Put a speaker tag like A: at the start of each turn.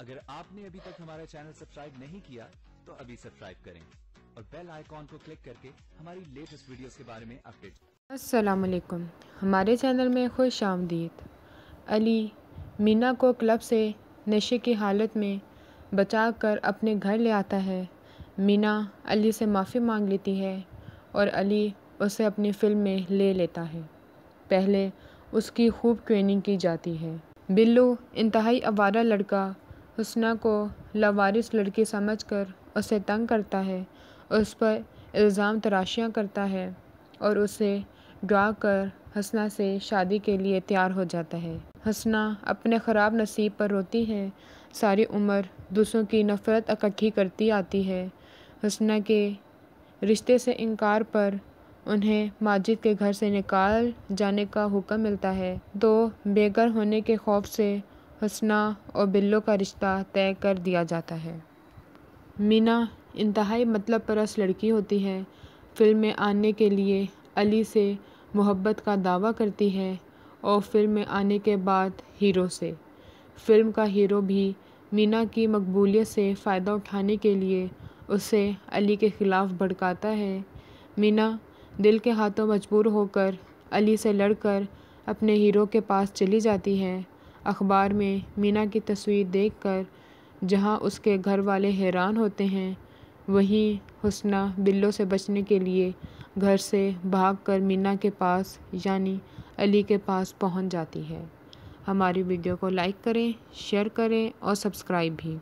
A: अगर आपने अभी तक हमारा चैनल सब्सक्राइब नहीं किया तो अभी सब्सक्राइब करें और बेल आइकॉन को क्लिक करके हमारी लेटेस्ट वीडियोस के बारे में अपडेट।
B: अस्सलाम वालेकुम, हमारे चैनल में खुश आमदीद। अली मीना को क्लब से नशे की हालत में बचा कर अपने घर ले आता है। मीना अली से माफ़ी मांग लेती है और अली उसे अपनी फ़िल्म में ले लेता है। पहले उसकी खूब ट्रेनिंग की जाती है। बिल्लू इंतहाई आवारा लड़का हुस्ना को लावारिस लड़की समझकर उसे तंग करता है, उस पर इल्ज़ाम तराशियाँ करता है और उसे डरा कर हसना से शादी के लिए तैयार हो जाता है। हसना अपने ख़राब नसीब पर रोती है। सारी उम्र दूसरों की नफ़रत इकट्ठी करती आती है। हसना के रिश्ते से इनकार पर उन्हें माजिद के घर से निकाल जाने का हुक्म मिलता है, तो बेघर होने के खौफ से हसना और बिल्लो का रिश्ता तय कर दिया जाता है। मीना इंतहाई मतलब परस्त लड़की होती है। फिल्म में आने के लिए अली से मोहब्बत का दावा करती है और फिल्म में आने के बाद हीरो से। फिल्म का हीरो भी मीना की मकबूलियत से फ़ायदा उठाने के लिए उसे अली के ख़िलाफ़ भड़काता है। मीना दिल के हाथों मजबूर होकर अली से लड़कर अपने हीरो के पास चली जाती है। अखबार में मीना की तस्वीर देखकर जहां उसके घर वाले हैरान होते हैं, वहीं हुस्ना बिल्लो से बचने के लिए घर से भागकर मीना के पास यानी अली के पास पहुंच जाती है। हमारी वीडियो को लाइक करें, शेयर करें और सब्सक्राइब भी।